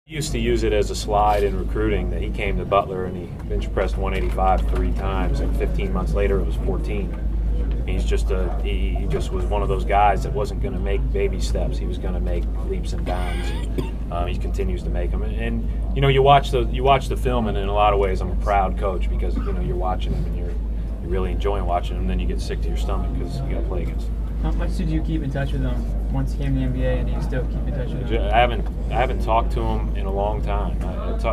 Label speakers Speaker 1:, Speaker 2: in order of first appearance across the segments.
Speaker 1: He used to use it as a slide in recruiting, that he came to Butler and he bench pressed 185 3 times, and 15 months later it was 14. He's just he just was one of those guys that wasn't going to make baby steps. He was going to make leaps and bounds, and he continues to make them. And you know, you watch the film, and in a lot of ways, I'm a proud coach because you know you're watching him and you're really enjoying watching him. And then you get sick to your stomach because you got to play against him.
Speaker 2: How much did you keep in touch with him once he came to the NBA, and do you still keep in touch with him?
Speaker 1: I haven't talked to him in a long time.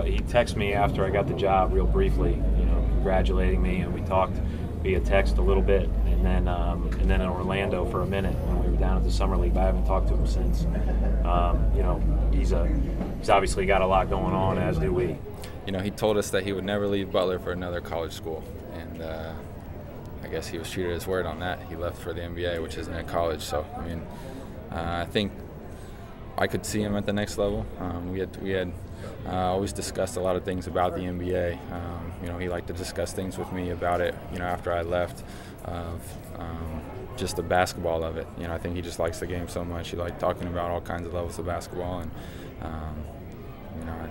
Speaker 1: He texted me after I got the job, real briefly, you know, congratulating me, and we talked via text a little bit, and then in Orlando for a minute when we were down at the summer league. But I haven't talked to him since. You know, he's obviously got a lot going on, as do we.
Speaker 3: You know, he told us that he would never leave Butler for another college school, and I guess he was true to his word on that. He left for the NBA, which isn't at college. So I mean, I think I could see him at the next level. We had always discussed a lot of things about the NBA. You know, he liked to discuss things with me about it, you know, after I left, just the basketball of it. You know, I think he just likes the game so much. He liked talking about all kinds of levels of basketball, and you know,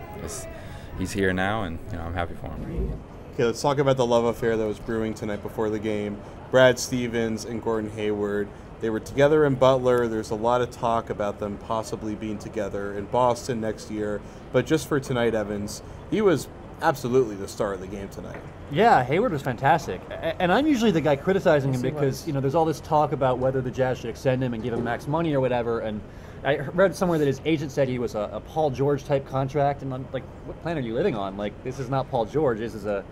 Speaker 3: he's here now, and you know, I'm happy for him.
Speaker 4: Okay, let's talk about the love affair that was brewing tonight before the game. Brad Stsvens and Gordon Hayward. They were together in Butler. There's a lot of talk about them possibly being together in Boston next year. But just for tonight, Evans, he was absolutely the star of the game tonight.
Speaker 5: Yeah, Hayward was fantastic. And I'm usually the guy criticizing him because, you know, there's all this talk about whether the Jazz should extend him and give him max money or whatever. And I read somewhere that his agent said he was a Paul George type contract. And I'm like, what planet are you living on? Like, this is not Paul George. This is a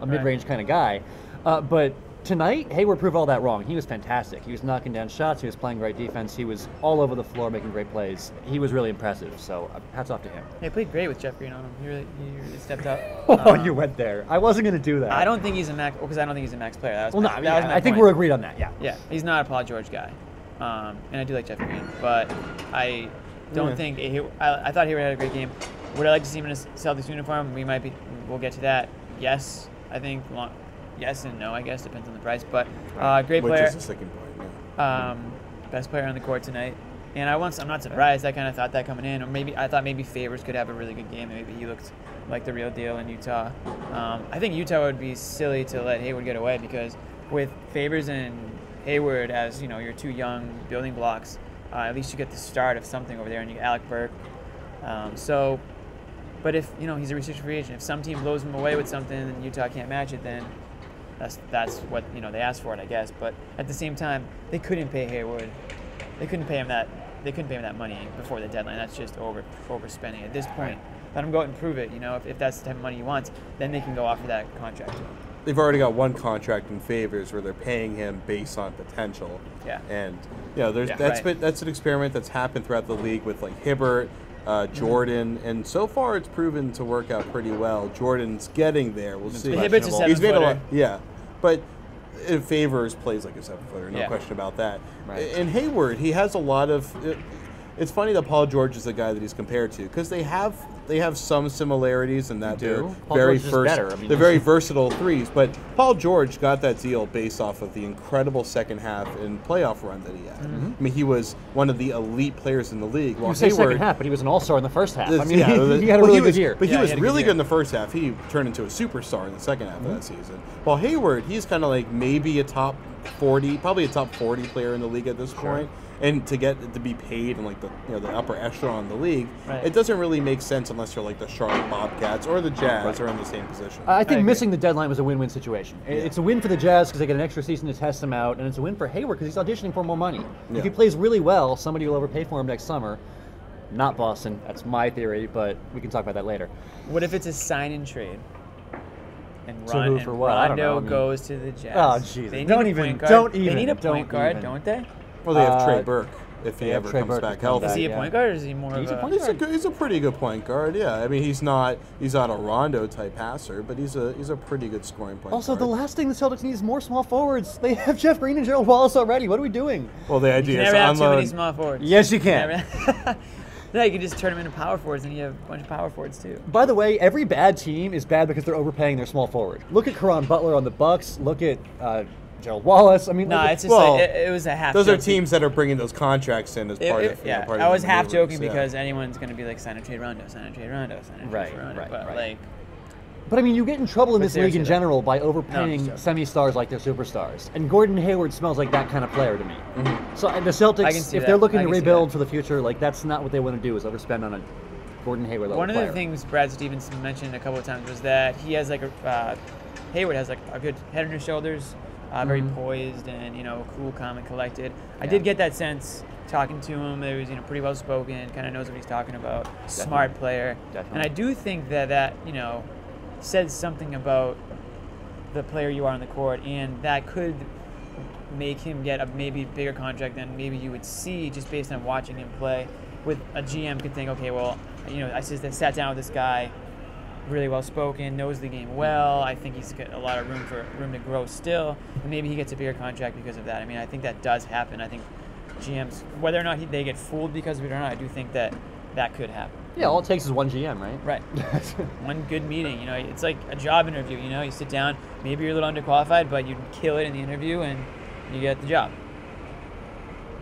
Speaker 5: mid-range kind of guy. But tonight, Hayward proved all that wrong. He was fantastic. He was knocking down shots. He was playing great defense. He was all over the floor making great plays. He was really impressive. So hats off to him.
Speaker 2: He played great with Jeff Green on him. He really stepped up.
Speaker 5: Oh, you went there. I wasn't going to do that.
Speaker 2: I don't think he's a max, because I don't think he's a max player. That was
Speaker 5: I think we're agreed on that. Yeah.
Speaker 2: Yeah, he's not a Paul George guy, and I do like Jeff Green, but I don't think I thought Hayward had a great game. Would I like to see him in a Celtics uniform? We'll get to that. Yes, I think. Yes and no, I guess, depends on the price. But great player.
Speaker 4: Which is the second point. Yeah.
Speaker 2: Best player on the court tonight. And I'm not surprised. I kind of thought that coming in, or I thought maybe Favors could have a really good game. Maybe he looked like the real deal in Utah. I think Utah would be silly to let Hayward get away, because with Favors and Hayward as, you know, your two young building blocks, at least you get the start of something over there, and you get Alec Burke. But if, you know, he's a restricted free agent, if some team blows him away with something and Utah can't match it, then that's what, you know, they asked for it, I guess. But at the same time, they couldn't pay Hayward. They couldn't pay him that money before the deadline. That's just overspending at this point. Let him go out and prove it. You know, if that's the type of money he wants, then they can go offer that contract to him.
Speaker 4: They've already got one contract in Favors where they're paying him based on potential.
Speaker 2: Yeah.
Speaker 4: And you know, that's an experiment that's happened throughout the league with like Hibbert, Jordan, and so far it's proven to work out pretty well. Jordan's getting there. We'll see.
Speaker 2: Hibbert's a 7-footer.
Speaker 4: Yeah, but Favors plays like a 7-footer, no question about that. Right. In Hayward, he has a lot of. It's funny that Paul George is the guy that he's compared to, because they have some similarities in that they're very very versatile threes. But Paul George got that deal based off of the incredible second half and playoff run that he had. I mean, he was one of the elite players in the league. While
Speaker 5: Hayward, second half, but he was an all-star in the first half. I mean, he had a really good year.
Speaker 4: But he was really good in the first half. He turned into a superstar in the second half of that season. While Hayward, he's kind of like maybe a top 40, probably a top 40 player in the league at this point. And to be paid in like the upper echelon of the league, it doesn't really make sense unless you're like the Charlotte Bobcats or the Jazz are in the same position.
Speaker 5: I think missing the deadline was a win-win situation. It's a win for the Jazz because they get an extra season to test him out, and it's a win for Hayward because he's auditioning for more money. If he plays really well, somebody will overpay for him next summer. Not Boston. That's my theory, but we can talk about that later.
Speaker 2: What if it's a sign-in trade? And
Speaker 5: Rondo
Speaker 2: goes to the Jazz.
Speaker 5: Oh, jeez.
Speaker 2: They need a point guard, don't they?
Speaker 4: Well, they have Trey Burke if he ever comes back healthy.
Speaker 2: Is he a point guard, or is he more of a...
Speaker 4: He's a pretty good point guard, yeah. I mean, he's not a Rondo-type passer, but he's a pretty good scoring point guard.
Speaker 5: Also, the last thing the Celtics need is more small forwards. They have Jeff Green and Gerald Wallace already. What are we doing?
Speaker 4: Well, the idea is
Speaker 2: to unload... You can never have too many small forwards.
Speaker 5: Yes, you can.
Speaker 2: No, you can just turn them into power forwards, and you have a bunch of power forwards, too.
Speaker 5: By the way, every bad team is bad because they're overpaying their small forward. Look at Caron Butler on the Bucks. Look at... Gerald Wallace. I mean,
Speaker 2: No,
Speaker 5: like,
Speaker 2: it's just
Speaker 4: well,
Speaker 2: like it was a half.
Speaker 4: Those are
Speaker 2: joke.
Speaker 4: teams that are bringing those contracts in as part of.
Speaker 2: Yeah,
Speaker 4: Part
Speaker 2: I
Speaker 4: of
Speaker 2: was
Speaker 4: the
Speaker 2: half
Speaker 4: maneuvers,
Speaker 2: joking
Speaker 4: yeah.
Speaker 2: because anyone's going to be like sign a trade Rondo, sign a trade Rondo, sign a trade Rondo. But like,
Speaker 5: But I mean, you get in trouble in
Speaker 2: But
Speaker 5: this league in
Speaker 2: seriously,
Speaker 5: general by
Speaker 2: No,
Speaker 5: overpaying
Speaker 2: I'm just
Speaker 5: semi-stars like they're superstars. And Gordon Hayward smells like that kind of player to me.
Speaker 4: Mm-hmm.
Speaker 5: So the
Speaker 2: I can
Speaker 5: Celtics,
Speaker 2: see
Speaker 5: if
Speaker 2: that.
Speaker 5: they're looking
Speaker 2: I
Speaker 5: to
Speaker 2: can see
Speaker 5: rebuild
Speaker 2: that.
Speaker 5: for the future, like that's not what they want to do is overspend on a Gordon Hayward level
Speaker 2: one of
Speaker 5: player.
Speaker 2: the things Brad Stevens mentioned a couple of times was that he has like Hayward has like a good head on his shoulders, very poised and cool, calm, and collected. I did get that sense talking to him. It was pretty well spoken, kind of knows what he's talking about. Smart player,
Speaker 5: Definitely.
Speaker 2: and I do think that says something about the player you are on the court, and that could make him get a maybe bigger contract than maybe you would see just based on watching him play. With a GM could think, okay, well, I sat down with this guy, really well spoken, knows the game well. I think he's got a lot of room to grow still, and maybe he gets a bigger contract because of that. I mean, I think that does happen. I think GMs, whether or not they get fooled because of it or not, I do think that could happen.
Speaker 5: Yeah, all it takes is one GM, right?
Speaker 2: Right. One good meeting. It's like a job interview. You sit down. Maybe you're a little underqualified, but you kill it in the interview and you get the job.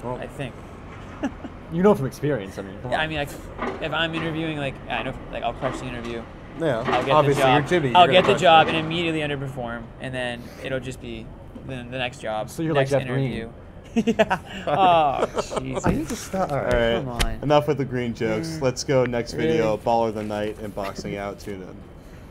Speaker 4: Well,
Speaker 2: I think.
Speaker 5: You know from experience. I mean, come on.
Speaker 2: I mean, if I'm interviewing, I know, I'll crush the interview.
Speaker 4: yeah,
Speaker 2: I'll get
Speaker 4: obviously
Speaker 2: the job.
Speaker 4: you're Jimmy.
Speaker 2: I'll
Speaker 4: You're
Speaker 2: get
Speaker 4: gonna
Speaker 2: the
Speaker 4: crush
Speaker 2: job
Speaker 4: it.
Speaker 2: and immediately underperform, and then it'll just be the next job.
Speaker 5: So you're like
Speaker 2: next
Speaker 5: Jeff
Speaker 2: interview.
Speaker 5: Green.
Speaker 2: Yeah. Oh, jeez.
Speaker 5: I need to stop. All
Speaker 4: All
Speaker 5: right.
Speaker 4: right,
Speaker 2: Come on.
Speaker 4: enough with the green jokes. Let's go next video,
Speaker 2: Really?
Speaker 4: Baller of the Night and Boxing Out. Tune in.